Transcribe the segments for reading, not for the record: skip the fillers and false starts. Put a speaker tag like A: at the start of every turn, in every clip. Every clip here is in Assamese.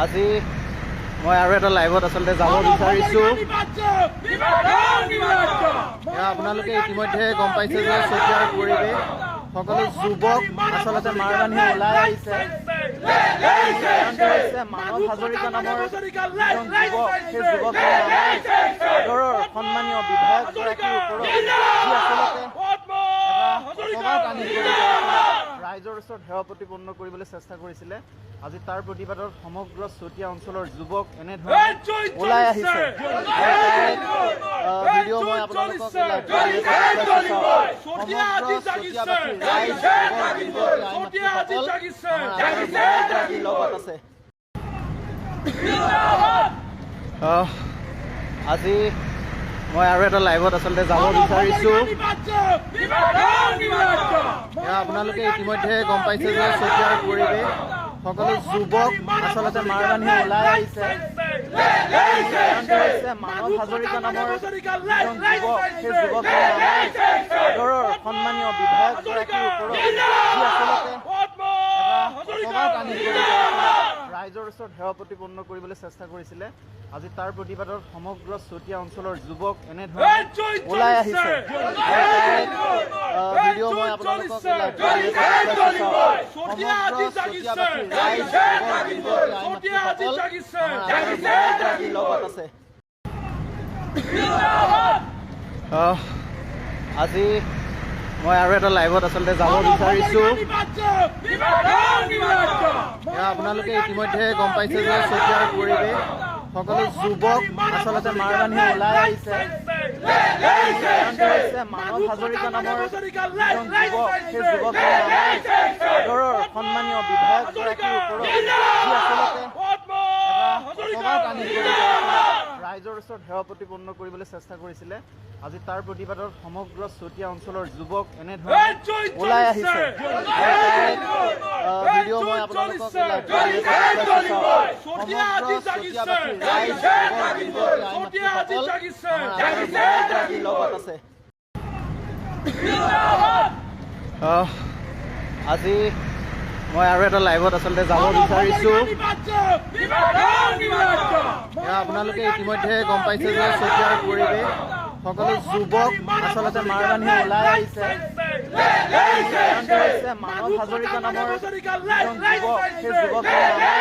A: আজি মই আৰু এটা লাইভত আচলতে যাব বিচাৰিছোঁ। আপোনালোকে ইতিমধ্যে গম পাইছে যে চতিয়াৰ পৰিৱেশ সকলো যুৱক আচলতে মাৰ বান্ধি ওলাই আহিছে। মানৱ হাজৰিকা নামৰ এজন যুৱক, সেই যুৱকজনে আদৰৰ সন্মানীয় বিধায়কগৰাকীৰ ওপৰত যি আচলতে ৰাইজৰ ওচৰত সেৱা প্ৰতিপন্ন কৰিবলৈ চেষ্টা কৰিছিলে। আজি তাৰ প্ৰতিবাদত সমগ্ৰ চতিয়া অঞ্চলৰ যুৱক এনেধৰণে ওলাই আহিছে। ভিডিঅ' মই আপোনালোকক লগত আছে। আজি মই আৰু এটা লাইভত আচলতে যাব বিচাৰিছোঁ। আপোনালোকে ইতিমধ্যে গম পাইছে যে চতিয়াৰ পৰিৱেশ সকলো যুৱক আচলতে মাৰ বান্ধি ওলাই আহিছে। মানৱ হাজৰিকা নামৰ এজন যুৱক, সেই যুৱকজনে আদৰৰ সন্মানীয় বিধায়কগৰাকীৰ ওপৰত যি আচলতে ৰাইজৰ ওচৰত সেৱা প্ৰতিপন্ন কৰিবলৈ চেষ্টা কৰিছিলে। আজি তাৰ প্ৰতিবাদত সমগ্ৰ চতিয়া অঞ্চলৰ যুৱক এনেধৰণে ওলাই আহিছে। ভিডিঅ' মই আপোনালোকক লগত আছে। আজি মই আৰু এটা লাইভত আচলতে যাব বিচাৰিছোঁ। আপোনালোকে ইতিমধ্যে গম পাইছে যে চতিয়াৰ পৰিৱেশ সকলো যুৱক আচলতে মাৰ বান্ধি ওলাই আহিছে। মানৱ হাজৰিকা নামৰ এজন যুৱক, সেই যুৱকজনে আদৰৰ সন্মানীয় বিধায়কগৰাকীৰ ওপৰত যি আচলতে ৰাইজৰ ওচৰত সেৱা প্ৰতিপন্ন কৰিবলৈ চেষ্টা কৰিছিলে। আজি তাৰ প্ৰতিবাদত সমগ্ৰ চতিয়া অঞ্চলৰ যুৱক এনেধৰণে ওলাই আহিছে। ভিডিঅ' মই আপোনালোকক লগত আছে। আজি মই আৰু এটা লাইভত আচলতে যাব বিচাৰিছোঁ। আপোনালোকে ইতিমধ্যে গম পাইছে যে চতিয়াৰ পৰিৱেশ সকলো যুৱক আচলতে মাৰ বান্ধি ওলাই আহিছে। মানৱ হাজৰিকা নামৰ এজন যুৱক, সেই যুৱকজনে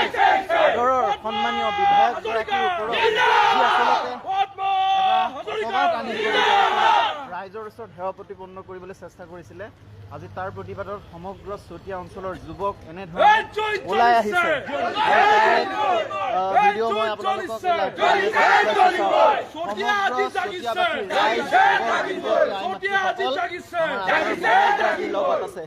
A: আদৰৰ সন্মানীয় বিধায়কগৰাকীৰ ওপৰত যি আচলতে ৰাইজৰ ওচৰত সেৱা প্ৰতিপন্ন কৰিবলৈ চেষ্টা কৰিছিলে। আজি তাৰ প্ৰতিবাদত সমগ্ৰ চতিয়া অঞ্চলৰ যুৱক এনেধৰণে ওলাই আহিছে। ভিডিঅ' মই আপোনালোকক লগত আছে।